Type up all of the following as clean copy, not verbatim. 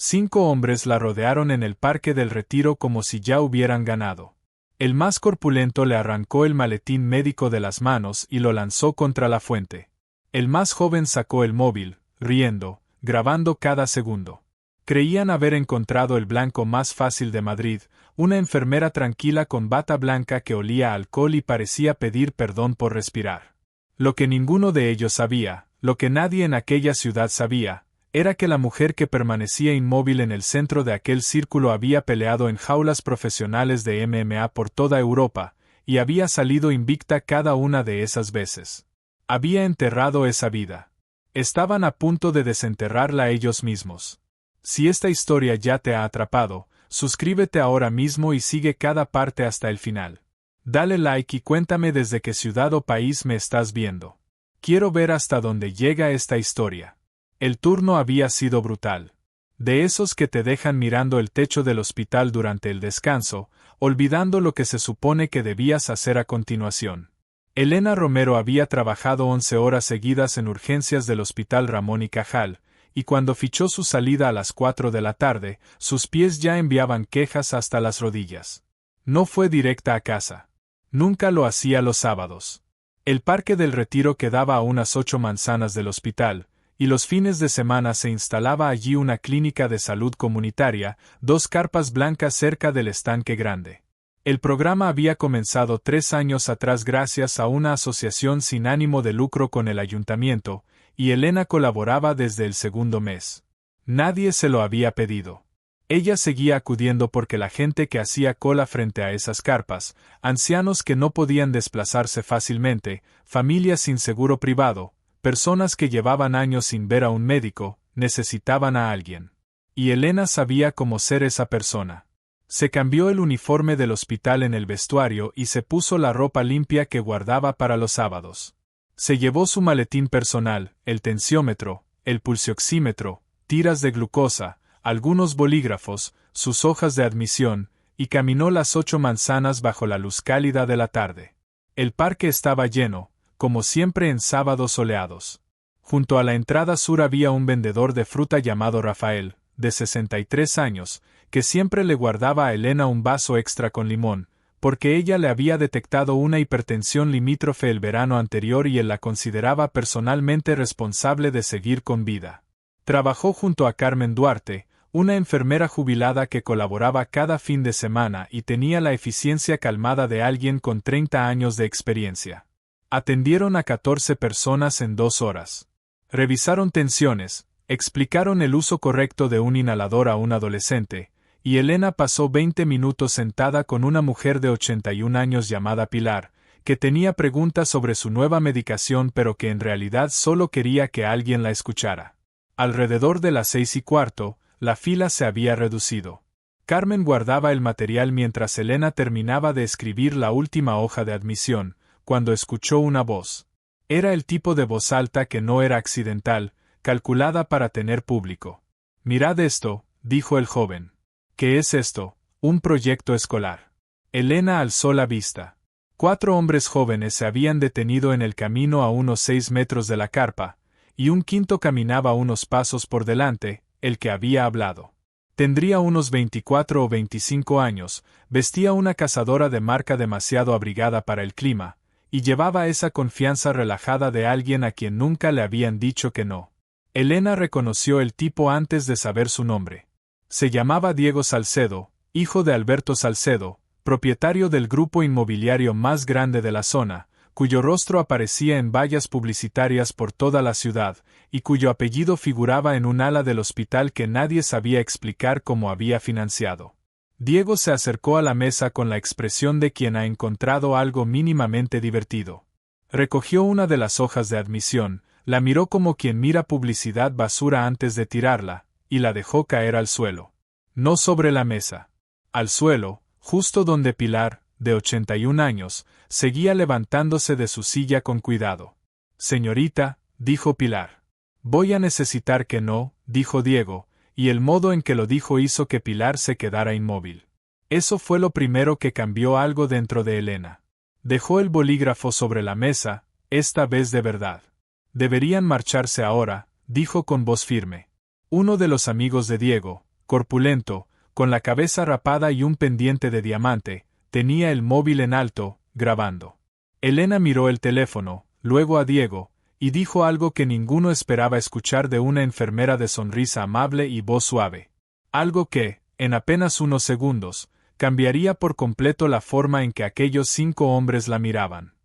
5 hombres la rodearon en el Parque del Retiro como si ya hubieran ganado. El más corpulento le arrancó el maletín médico de las manos y lo lanzó contra la fuente. El más joven sacó el móvil, riendo, grabando cada segundo. Creían haber encontrado el blanco más fácil de Madrid, una enfermera tranquila con bata blanca que olía a alcohol y parecía pedir perdón por respirar. Lo que ninguno de ellos sabía, lo que nadie en aquella ciudad sabía, era que la mujer que permanecía inmóvil en el centro de aquel círculo había peleado en jaulas profesionales de MMA por toda Europa, y había salido invicta cada una de esas veces. Había enterrado esa vida. Estaban a punto de desenterrarla ellos mismos. Si esta historia ya te ha atrapado, suscríbete ahora mismo y sigue cada parte hasta el final. Dale like y cuéntame desde qué ciudad o país me estás viendo. Quiero ver hasta dónde llega esta historia. El turno había sido brutal. De esos que te dejan mirando el techo del hospital durante el descanso, olvidando lo que se supone que debías hacer a continuación. Elena Romero había trabajado 11 horas seguidas en urgencias del Hospital Ramón y Cajal, y cuando fichó su salida a las 4 de la tarde, sus pies ya enviaban quejas hasta las rodillas. No fue directa a casa. Nunca lo hacía los sábados. El Parque del Retiro quedaba a unas 8 manzanas del hospital, y los fines de semana se instalaba allí una clínica de salud comunitaria, 2 carpas blancas cerca del estanque grande. El programa había comenzado 3 años atrás gracias a una asociación sin ánimo de lucro con el ayuntamiento, y Elena colaboraba desde el segundo mes. Nadie se lo había pedido. Ella seguía acudiendo porque la gente que hacía cola frente a esas carpas, ancianos que no podían desplazarse fácilmente, familias sin seguro privado, personas que llevaban años sin ver a un médico, necesitaban a alguien. Y Elena sabía cómo ser esa persona. Se cambió el uniforme del hospital en el vestuario y se puso la ropa limpia que guardaba para los sábados. Se llevó su maletín personal, el tensiómetro, el pulsioxímetro, tiras de glucosa, algunos bolígrafos, sus hojas de admisión, y caminó las 8 manzanas bajo la luz cálida de la tarde. El parque estaba lleno, como siempre en sábados soleados. Junto a la entrada sur había un vendedor de fruta llamado Rafael, de 63 años, que siempre le guardaba a Elena un vaso extra con limón, porque ella le había detectado una hipertensión limítrofe el verano anterior y él la consideraba personalmente responsable de seguir con vida. Trabajó junto a Carmen Duarte, una enfermera jubilada que colaboraba cada fin de semana y tenía la eficiencia calmada de alguien con 30 años de experiencia. Atendieron a 14 personas en 2 horas. Revisaron tensiones, explicaron el uso correcto de un inhalador a un adolescente, y Elena pasó 20 minutos sentada con una mujer de 81 años llamada Pilar, que tenía preguntas sobre su nueva medicación pero que en realidad solo quería que alguien la escuchara. Alrededor de las 6:15, la fila se había reducido. Carmen guardaba el material mientras Elena terminaba de escribir la última hoja de admisión, cuando escuchó una voz. Era el tipo de voz alta que no era accidental, calculada para tener público. «Mirad esto», dijo el joven. «¿Qué es esto? Un proyecto escolar». Elena alzó la vista. 4 hombres jóvenes se habían detenido en el camino a unos 6 metros de la carpa, y un quinto caminaba unos pasos por delante, el que había hablado. Tendría unos 24 o 25 años, vestía una cazadora de marca demasiado abrigada para el clima, y llevaba esa confianza relajada de alguien a quien nunca le habían dicho que no. Elena reconoció el tipo antes de saber su nombre. Se llamaba Diego Salcedo, hijo de Alberto Salcedo, propietario del grupo inmobiliario más grande de la zona, cuyo rostro aparecía en vallas publicitarias por toda la ciudad, y cuyo apellido figuraba en un ala del hospital que nadie sabía explicar cómo había financiado. Diego se acercó a la mesa con la expresión de quien ha encontrado algo mínimamente divertido. Recogió una de las hojas de admisión, la miró como quien mira publicidad basura antes de tirarla, y la dejó caer al suelo. No sobre la mesa. Al suelo, justo donde Pilar, de 81 años, seguía levantándose de su silla con cuidado. «Señorita», dijo Pilar. «Voy a necesitar que no», dijo Diego, y el modo en que lo dijo hizo que Pilar se quedara inmóvil. Eso fue lo primero que cambió algo dentro de Elena. Dejó el bolígrafo sobre la mesa, esta vez de verdad. «Deberían marcharse ahora», dijo con voz firme. Uno de los amigos de Diego, corpulento, con la cabeza rapada y un pendiente de diamante, tenía el móvil en alto, grabando. Elena miró el teléfono, luego a Diego, y dijo algo que ninguno esperaba escuchar de una enfermera de sonrisa amable y voz suave. Algo que, en apenas unos segundos, cambiaría por completo la forma en que aquellos 5 hombres la miraban.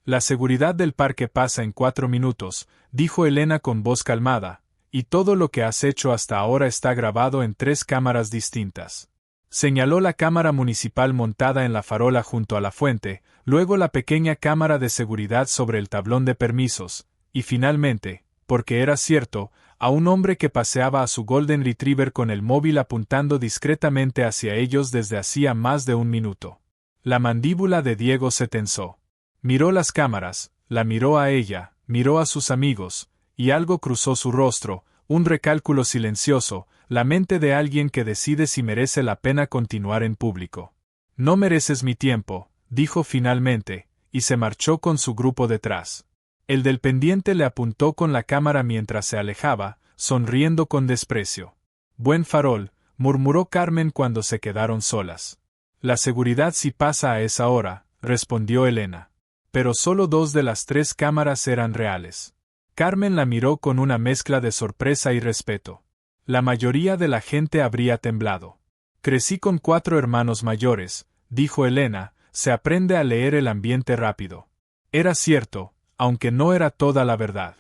La seguridad del parque pasa en 4 minutos, dijo Elena con voz calmada, y todo lo que has hecho hasta ahora está grabado en 3 cámaras distintas. Señaló la cámara municipal montada en la farola junto a la fuente, luego la pequeña cámara de seguridad sobre el tablón de permisos, y finalmente, porque era cierto, a un hombre que paseaba a su Golden Retriever con el móvil apuntando discretamente hacia ellos desde hacía más de 1 minuto. La mandíbula de Diego se tensó. Miró las cámaras, la miró a ella, miró a sus amigos, y algo cruzó su rostro, un recálculo silencioso, la mente de alguien que decide si merece la pena continuar en público. No mereces mi tiempo, dijo finalmente, y se marchó con su grupo detrás. El del pendiente le apuntó con la cámara mientras se alejaba, sonriendo con desprecio. Buen farol, murmuró Carmen cuando se quedaron solas. La seguridad sí pasa a esa hora, respondió Elena. Pero solo 2 de las 3 cámaras eran reales. Carmen la miró con una mezcla de sorpresa y respeto. La mayoría de la gente habría temblado. Crecí con 4 hermanos mayores, dijo Elena, se aprende a leer el ambiente rápido. Era cierto, aunque no era toda la verdad.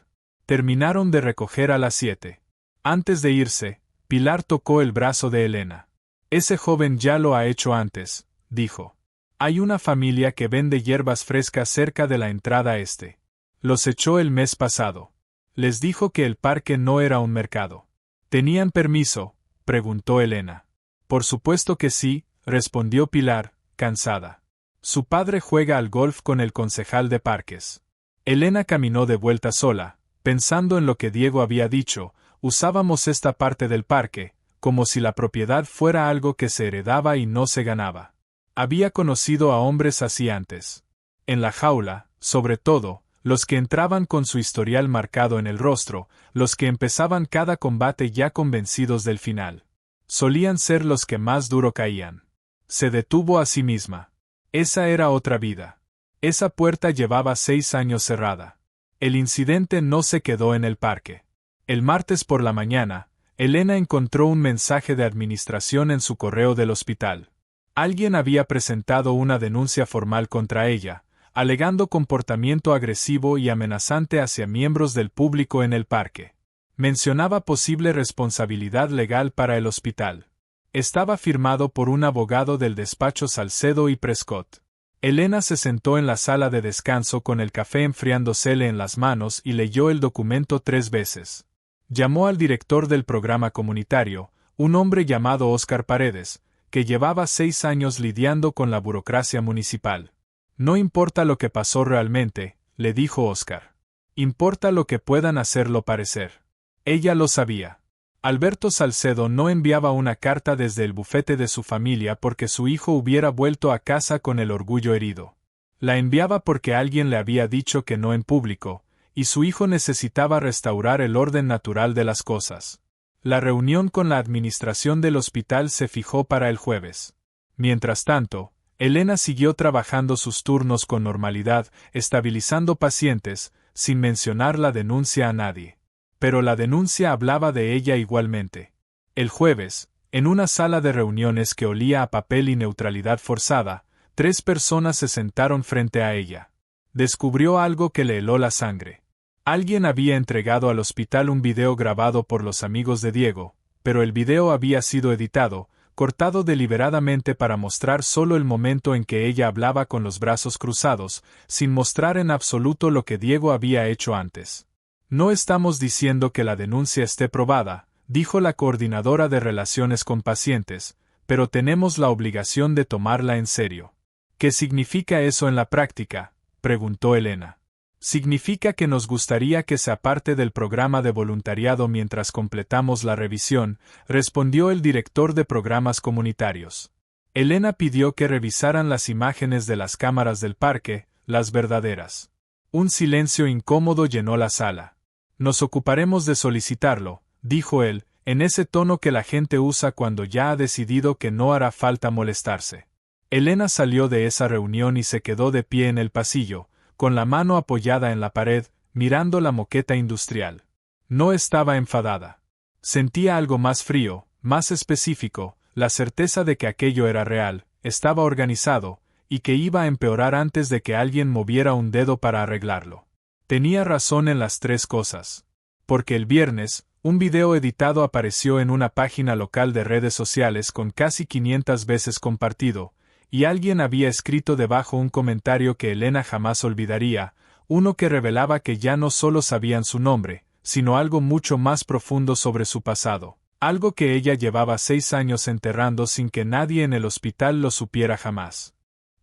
Terminaron de recoger a las 7. Antes de irse, Pilar tocó el brazo de Elena. Ese joven ya lo ha hecho antes, dijo. Hay una familia que vende hierbas frescas cerca de la entrada este. Los echó el mes pasado. Les dijo que el parque no era un mercado. ¿Tenían permiso?, preguntó Elena. Por supuesto que sí, respondió Pilar, cansada. Su padre juega al golf con el concejal de parques. Elena caminó de vuelta sola, pensando en lo que Diego había dicho, usábamos esta parte del parque, como si la propiedad fuera algo que se heredaba y no se ganaba. Había conocido a hombres así antes. En la jaula, sobre todo, los que entraban con su historial marcado en el rostro, los que empezaban cada combate ya convencidos del final. Solían ser los que más duro caían. Se detuvo a sí misma. Esa era otra vida. Esa puerta llevaba 6 años cerrada. El incidente no se quedó en el parque. El martes por la mañana, Elena encontró un mensaje de administración en su correo del hospital. Alguien había presentado una denuncia formal contra ella, alegando comportamiento agresivo y amenazante hacia miembros del público en el parque. Mencionaba posible responsabilidad legal para el hospital. Estaba firmado por un abogado del despacho Salcedo y Prescott. Elena se sentó en la sala de descanso con el café enfriándosele en las manos y leyó el documento 3 veces. Llamó al director del programa comunitario, un hombre llamado Óscar Paredes, que llevaba 6 años lidiando con la burocracia municipal. No importa lo que pasó realmente, le dijo Óscar. Importa lo que puedan hacerlo parecer. Ella lo sabía. Alberto Salcedo no enviaba una carta desde el bufete de su familia porque su hijo hubiera vuelto a casa con el orgullo herido. La enviaba porque alguien le había dicho que no en público, y su hijo necesitaba restaurar el orden natural de las cosas. La reunión con la administración del hospital se fijó para el jueves. Mientras tanto, Elena siguió trabajando sus turnos con normalidad, estabilizando pacientes, sin mencionar la denuncia a nadie. Pero la denuncia hablaba de ella igualmente. El jueves, en una sala de reuniones que olía a papel y neutralidad forzada, 3 personas se sentaron frente a ella. Descubrió algo que le heló la sangre. Alguien había entregado al hospital un video grabado por los amigos de Diego, pero el video había sido editado, cortado deliberadamente para mostrar solo el momento en que ella hablaba con los brazos cruzados, sin mostrar en absoluto lo que Diego había hecho antes. No estamos diciendo que la denuncia esté probada, dijo la coordinadora de relaciones con pacientes, pero tenemos la obligación de tomarla en serio. ¿Qué significa eso en la práctica?, preguntó Elena. Significa que nos gustaría que sea parte del programa de voluntariado mientras completamos la revisión, respondió el director de programas comunitarios. Elena pidió que revisaran las imágenes de las cámaras del parque, las verdaderas. Un silencio incómodo llenó la sala. Nos ocuparemos de solicitarlo, dijo él, en ese tono que la gente usa cuando ya ha decidido que no hará falta molestarse. Elena salió de esa reunión y se quedó de pie en el pasillo, con la mano apoyada en la pared, mirando la moqueta industrial. No estaba enfadada. Sentía algo más frío, más específico, la certeza de que aquello era real, estaba organizado, y que iba a empeorar antes de que alguien moviera un dedo para arreglarlo. Tenía razón en las tres cosas. Porque el viernes, un video editado apareció en una página local de redes sociales con casi 500 veces compartido, y alguien había escrito debajo un comentario que Elena jamás olvidaría, uno que revelaba que ya no solo sabían su nombre, sino algo mucho más profundo sobre su pasado, algo que ella llevaba 6 años enterrando sin que nadie en el hospital lo supiera jamás.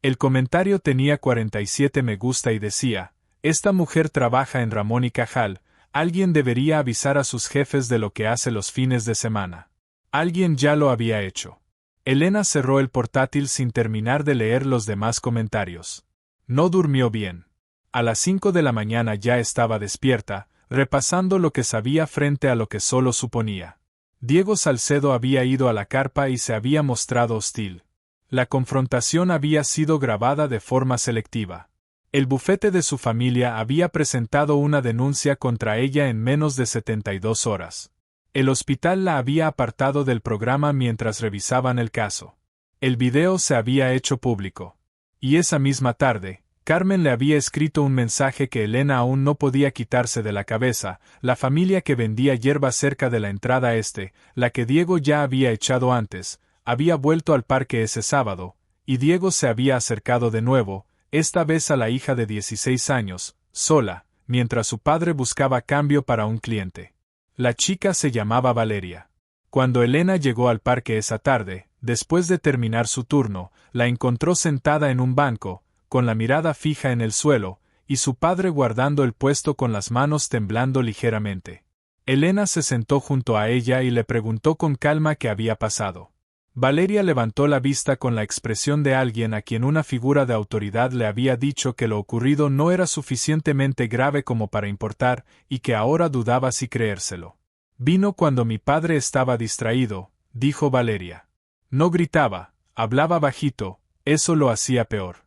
El comentario tenía 47 me gusta y decía: esta mujer trabaja en Ramón y Cajal, alguien debería avisar a sus jefes de lo que hace los fines de semana. Alguien ya lo había hecho. Elena cerró el portátil sin terminar de leer los demás comentarios. No durmió bien. A las 5 de la mañana ya estaba despierta, repasando lo que sabía frente a lo que solo suponía. Diego Salcedo había ido a la carpa y se había mostrado hostil. La confrontación había sido grabada de forma selectiva. El bufete de su familia había presentado una denuncia contra ella en menos de 72 horas. El hospital la había apartado del programa mientras revisaban el caso. El video se había hecho público. Y esa misma tarde, Carmen le había escrito un mensaje que Elena aún no podía quitarse de la cabeza: la familia que vendía hierba cerca de la entrada este, la que Diego ya había echado antes, había vuelto al parque ese sábado, y Diego se había acercado de nuevo, esta vez a la hija de 16 años, sola, mientras su padre buscaba cambio para un cliente. La chica se llamaba Valeria. Cuando Elena llegó al parque esa tarde, después de terminar su turno, la encontró sentada en un banco, con la mirada fija en el suelo, y su padre guardando el puesto con las manos temblando ligeramente. Elena se sentó junto a ella y le preguntó con calma qué había pasado. Valeria levantó la vista con la expresión de alguien a quien una figura de autoridad le había dicho que lo ocurrido no era suficientemente grave como para importar, y que ahora dudaba si creérselo. Vino cuando mi padre estaba distraído, dijo Valeria. No gritaba, hablaba bajito, eso lo hacía peor.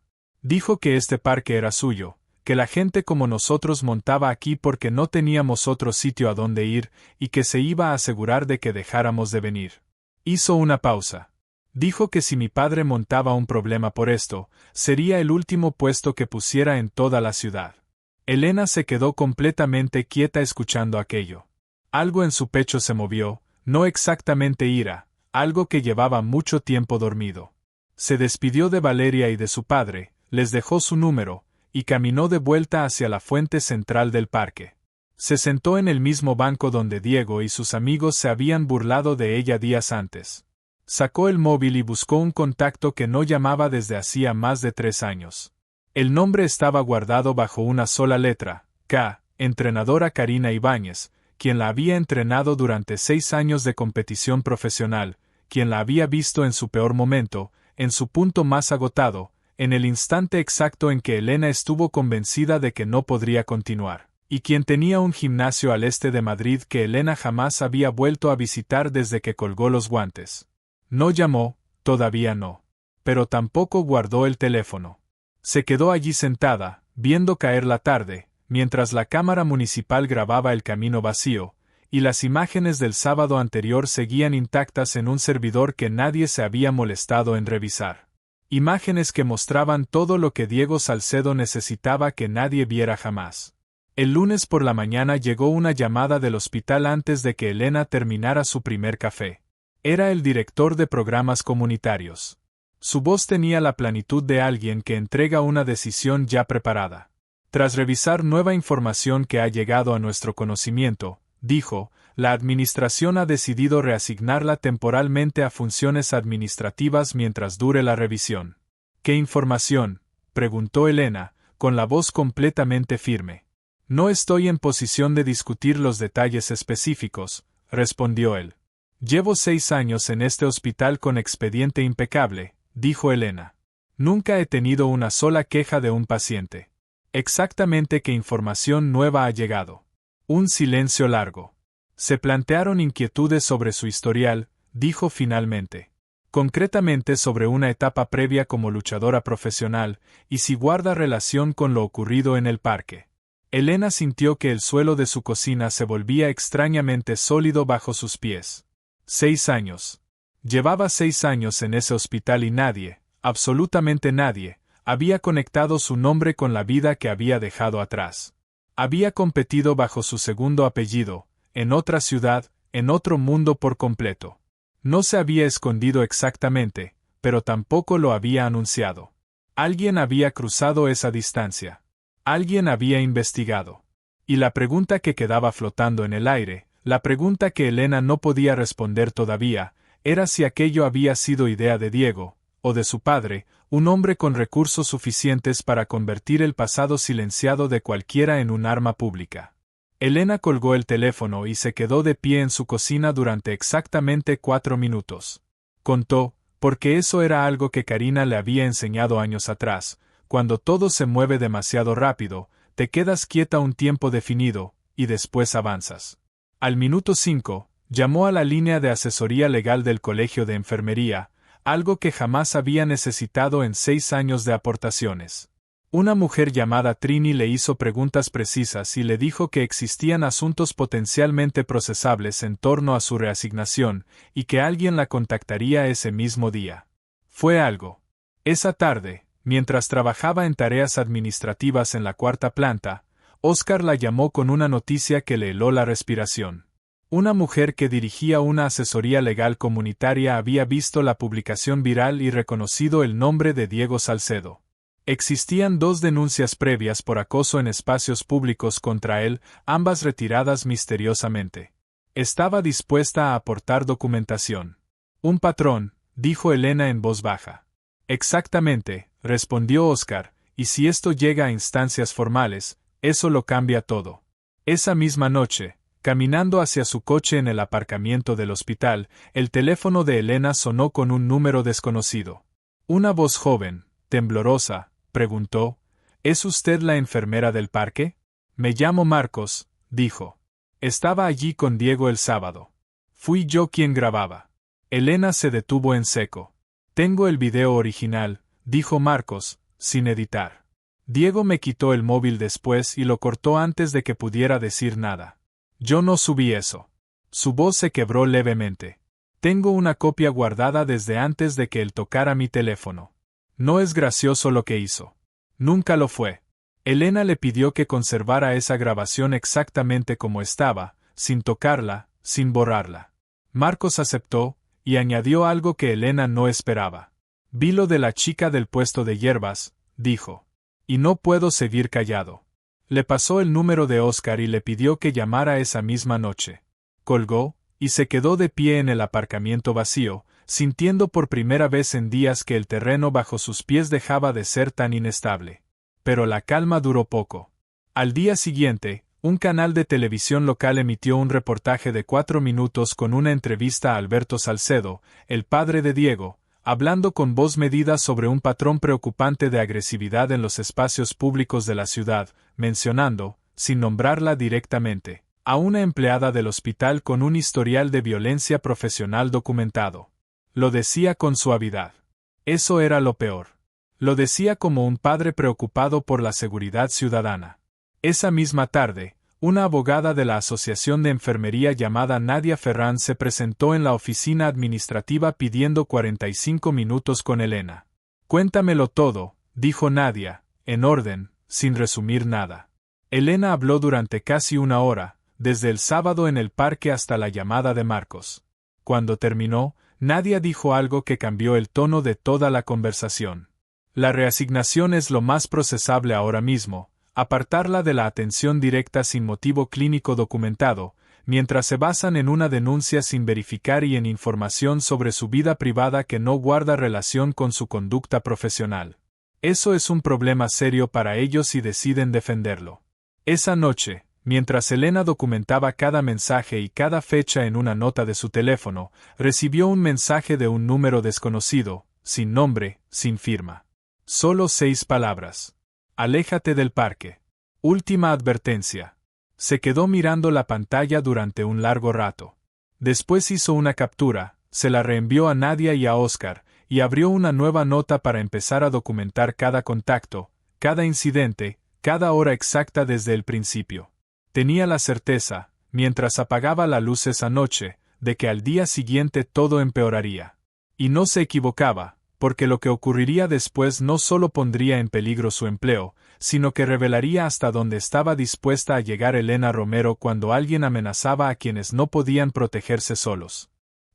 Dijo que este parque era suyo, que la gente como nosotros montaba aquí porque no teníamos otro sitio a donde ir, y que se iba a asegurar de que dejáramos de venir. Hizo una pausa. Dijo que si mi padre montaba un problema por esto, sería el último puesto que pusiera en toda la ciudad. Elena se quedó completamente quieta escuchando aquello. Algo en su pecho se movió, no exactamente ira, algo que llevaba mucho tiempo dormido. Se despidió de Valeria y de su padre, les dejó su número, y caminó de vuelta hacia la fuente central del parque. Se sentó en el mismo banco donde Diego y sus amigos se habían burlado de ella días antes. Sacó el móvil y buscó un contacto que no llamaba desde hacía más de 3 años. El nombre estaba guardado bajo una sola letra, K, entrenadora Karina Ibáñez, quien la había entrenado durante 6 años de competición profesional, quien la había visto en su peor momento, en su punto más agotado, en el instante exacto en que Elena estuvo convencida de que no podría continuar, y quien tenía un gimnasio al este de Madrid que Elena jamás había vuelto a visitar desde que colgó los guantes. No llamó, todavía no. Pero tampoco guardó el teléfono. Se quedó allí sentada, viendo caer la tarde, mientras la cámara municipal grababa el camino vacío, y las imágenes del sábado anterior seguían intactas en un servidor que nadie se había molestado en revisar. Imágenes que mostraban todo lo que Diego Salcedo necesitaba que nadie viera jamás. El lunes por la mañana llegó una llamada del hospital antes de que Elena terminara su primer café. Era el director de programas comunitarios. Su voz tenía la planitud de alguien que entrega una decisión ya preparada. Tras revisar nueva información que ha llegado a nuestro conocimiento, dijo, la administración ha decidido reasignarla temporalmente a funciones administrativas mientras dure la revisión. ¿Qué información?, preguntó Elena, con la voz completamente firme. No estoy en posición de discutir los detalles específicos, respondió él. Llevo 6 años en este hospital con expediente impecable, dijo Elena. Nunca he tenido una sola queja de un paciente. Exactamente qué información nueva ha llegado. Un silencio largo. Se plantearon inquietudes sobre su historial, dijo finalmente. Concretamente sobre una etapa previa como luchadora profesional, y si guarda relación con lo ocurrido en el parque. Elena sintió que el suelo de su cocina se volvía extrañamente sólido bajo sus pies. 6 años. Llevaba 6 años en ese hospital y nadie, absolutamente nadie, había conectado su nombre con la vida que había dejado atrás. Había competido bajo su segundo apellido, en otra ciudad, en otro mundo por completo. No se había escondido exactamente, pero tampoco lo había anunciado. Alguien había cruzado esa distancia. Alguien había investigado. Y la pregunta que quedaba flotando en el aire, la pregunta que Elena no podía responder todavía, era si aquello había sido idea de Diego, o de su padre, un hombre con recursos suficientes para convertir el pasado silenciado de cualquiera en un arma pública. Elena colgó el teléfono y se quedó de pie en su cocina durante exactamente 4 minutos. Contó, porque eso era algo que Karina le había enseñado años atrás. Cuando todo se mueve demasiado rápido, te quedas quieta un tiempo definido, y después avanzas. Al minuto 5, llamó a la línea de asesoría legal del Colegio de Enfermería, algo que jamás había necesitado en 6 años de aportaciones. Una mujer llamada Trini le hizo preguntas precisas y le dijo que existían asuntos potencialmente procesables en torno a su reasignación, y que alguien la contactaría ese mismo día. Fue algo. Esa tarde, mientras trabajaba en tareas administrativas en la 4ª planta, Oscar la llamó con una noticia que le heló la respiración. Una mujer que dirigía una asesoría legal comunitaria había visto la publicación viral y reconocido el nombre de Diego Salcedo. Existían 2 denuncias previas por acoso en espacios públicos contra él, ambas retiradas misteriosamente. Estaba dispuesta a aportar documentación. Un patrón, dijo Elena en voz baja. Exactamente, respondió Oscar, y si esto llega a instancias formales, eso lo cambia todo. Esa misma noche, caminando hacia su coche en el aparcamiento del hospital, el teléfono de Elena sonó con un número desconocido. Una voz joven, temblorosa, preguntó, ¿es usted la enfermera del parque? Me llamo Marcos, dijo. Estaba allí con Diego el sábado. Fui yo quien grababa. Elena se detuvo en seco. Tengo el video original, dijo Marcos, sin editar. Diego me quitó el móvil después y lo cortó antes de que pudiera decir nada. Yo no subí eso. Su voz se quebró levemente. Tengo una copia guardada desde antes de que él tocara mi teléfono. No es gracioso lo que hizo. Nunca lo fue. Elena le pidió que conservara esa grabación exactamente como estaba, sin tocarla, sin borrarla. Marcos aceptó, y añadió algo que Elena no esperaba. Vi lo de la chica del puesto de hierbas, dijo. Y no puedo seguir callado. Le pasó el número de Oscar y le pidió que llamara esa misma noche. Colgó, y se quedó de pie en el aparcamiento vacío, sintiendo por primera vez en días que el terreno bajo sus pies dejaba de ser tan inestable. Pero la calma duró poco. Al día siguiente, un canal de televisión local emitió un reportaje de 4 minutos con una entrevista a Alberto Salcedo, el padre de Diego, hablando con voz medida sobre un patrón preocupante de agresividad en los espacios públicos de la ciudad, mencionando, sin nombrarla directamente, a una empleada del hospital con un historial de violencia profesional documentado. Lo decía con suavidad. Eso era lo peor. Lo decía como un padre preocupado por la seguridad ciudadana. Esa misma tarde, una abogada de la Asociación de Enfermería llamada Nadia Ferrán se presentó en la oficina administrativa pidiendo 45 minutos con Elena. Cuéntamelo todo, dijo Nadia, en orden, sin resumir nada. Elena habló durante casi 1 hora, desde el sábado en el parque hasta la llamada de Marcos. Cuando terminó, Nadia dijo algo que cambió el tono de toda la conversación. La reasignación es lo más procesable ahora mismo, apartarla de la atención directa sin motivo clínico documentado, mientras se basan en una denuncia sin verificar y en información sobre su vida privada que no guarda relación con su conducta profesional. Eso es un problema serio para ellos y deciden defenderlo. Esa noche, mientras Elena documentaba cada mensaje y cada fecha en una nota de su teléfono, recibió un mensaje de un número desconocido, sin nombre, sin firma. Solo 6 palabras. Aléjate del parque. Última advertencia. Se quedó mirando la pantalla durante un largo rato. Después hizo una captura, se la reenvió a Nadia y a Oscar, y abrió una nueva nota para empezar a documentar cada contacto, cada incidente, cada hora exacta desde el principio. Tenía la certeza, mientras apagaba la luz esa noche, de que al día siguiente todo empeoraría. Y no se equivocaba, porque lo que ocurriría después no solo pondría en peligro su empleo, sino que revelaría hasta dónde estaba dispuesta a llegar Elena Romero cuando alguien amenazaba a quienes no podían protegerse solos.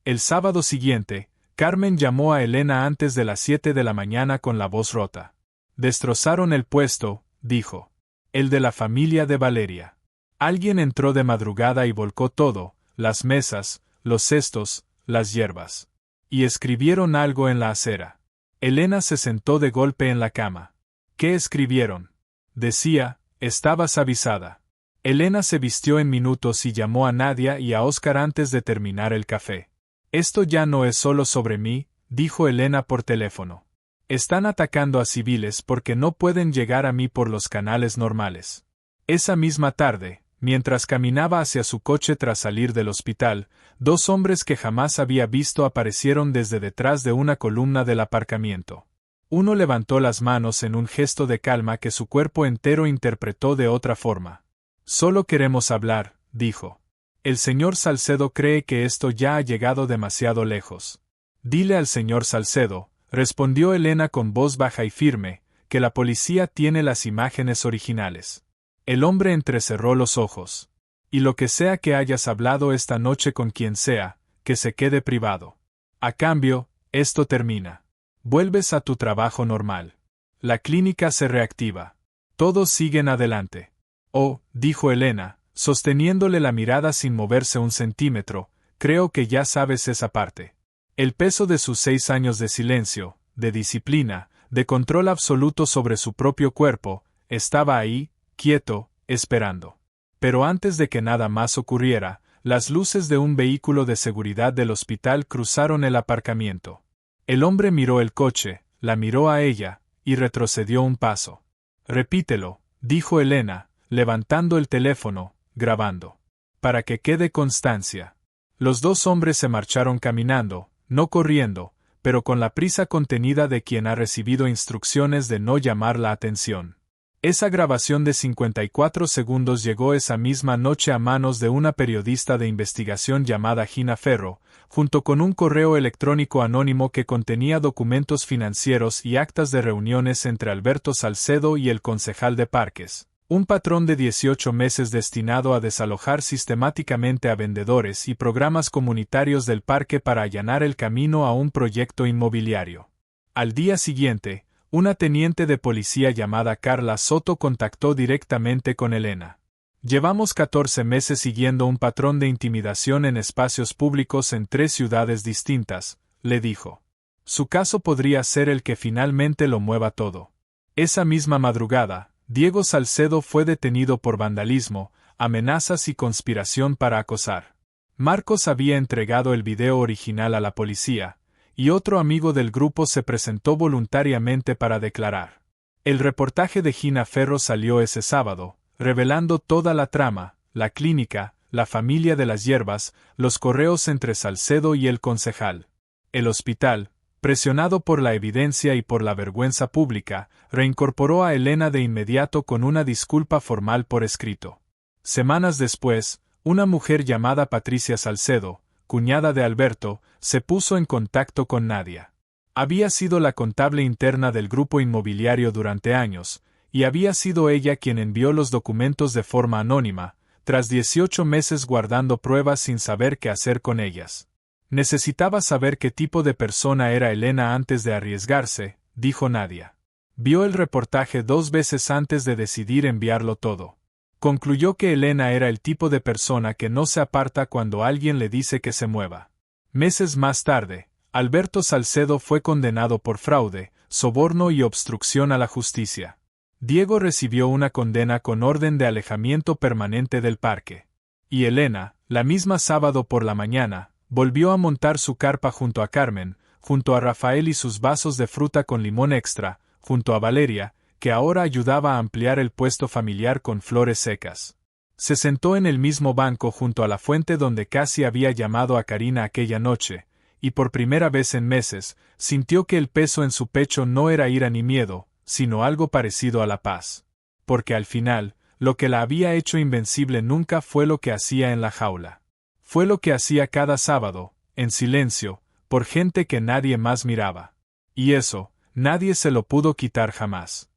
El sábado siguiente, Carmen llamó a Elena antes de las 7 de la mañana con la voz rota. Destrozaron el puesto, dijo. El de la familia de Valeria. Alguien entró de madrugada y volcó todo, las mesas, los cestos, las hierbas. Y escribieron algo en la acera. Elena se sentó de golpe en la cama. ¿Qué escribieron? Decía, estabas avisada. Elena se vistió en minutos y llamó a Nadia y a Oscar antes de terminar el café. Esto ya no es solo sobre mí, dijo Elena por teléfono. Están atacando a civiles porque no pueden llegar a mí por los canales normales. Esa misma tarde, mientras caminaba hacia su coche tras salir del hospital, dos hombres que jamás había visto aparecieron desde detrás de una columna del aparcamiento. Uno levantó las manos en un gesto de calma que su cuerpo entero interpretó de otra forma. Solo queremos hablar, dijo. El señor Salcedo cree que esto ya ha llegado demasiado lejos. Dile al señor Salcedo, respondió Elena con voz baja y firme, que la policía tiene las imágenes originales. El hombre entrecerró los ojos. Y lo que sea que hayas hablado esta noche con quien sea, que se quede privado. A cambio, esto termina. Vuelves a tu trabajo normal. La clínica se reactiva. Todos siguen adelante. Oh, dijo Elena, sosteniéndole la mirada sin moverse un centímetro, creo que ya sabes esa parte. El peso de sus 6 años de silencio, de disciplina, de control absoluto sobre su propio cuerpo, estaba ahí, quieto, esperando. Pero antes de que nada más ocurriera, las luces de un vehículo de seguridad del hospital cruzaron el aparcamiento. El hombre miró el coche, la miró a ella, y retrocedió un paso. Repítelo, dijo Elena, levantando el teléfono, grabando. Para que quede constancia. Los dos hombres se marcharon caminando, no corriendo, pero con la prisa contenida de quien ha recibido instrucciones de no llamar la atención. Esa grabación de 54 segundos llegó esa misma noche a manos de una periodista de investigación llamada Gina Ferro, junto con un correo electrónico anónimo que contenía documentos financieros y actas de reuniones entre Alberto Salcedo y el concejal de Parques, un patrón de 18 meses destinado a desalojar sistemáticamente a vendedores y programas comunitarios del parque para allanar el camino a un proyecto inmobiliario. Al día siguiente, una teniente de policía llamada Carla Soto contactó directamente con Elena. Llevamos 14 meses siguiendo un patrón de intimidación en espacios públicos en 3 ciudades distintas, le dijo. Su caso podría ser el que finalmente lo mueva todo. Esa misma madrugada, Diego Salcedo fue detenido por vandalismo, amenazas y conspiración para acosar. Marcos había entregado el video original a la policía, y otro amigo del grupo se presentó voluntariamente para declarar. El reportaje de Gina Ferro salió ese sábado, revelando toda la trama, la clínica, la familia de las hierbas, los correos entre Salcedo y el concejal. El hospital, presionado por la evidencia y por la vergüenza pública, reincorporó a Elena de inmediato con una disculpa formal por escrito. Semanas después, una mujer llamada Patricia Salcedo, cuñada de Alberto, se puso en contacto con Nadia. Había sido la contable interna del grupo inmobiliario durante años, y había sido ella quien envió los documentos de forma anónima, tras 18 meses guardando pruebas sin saber qué hacer con ellas. Necesitaba saber qué tipo de persona era Elena antes de arriesgarse, dijo Nadia. Vio el reportaje 2 veces antes de decidir enviarlo todo. Concluyó que Elena era el tipo de persona que no se aparta cuando alguien le dice que se mueva. Meses más tarde, Alberto Salcedo fue condenado por fraude, soborno y obstrucción a la justicia. Diego recibió una condena con orden de alejamiento permanente del parque. Y Elena, la misma sábado por la mañana, volvió a montar su carpa junto a Carmen, junto a Rafael y sus vasos de fruta con limón extra, junto a Valeria, que ahora ayudaba a ampliar el puesto familiar con flores secas. Se sentó en el mismo banco junto a la fuente donde casi había llamado a Karina aquella noche, y por primera vez en meses, sintió que el peso en su pecho no era ira ni miedo, sino algo parecido a la paz. Porque al final, lo que la había hecho invencible nunca fue lo que hacía en la jaula. Fue lo que hacía cada sábado, en silencio, por gente que nadie más miraba. Y eso, nadie se lo pudo quitar jamás.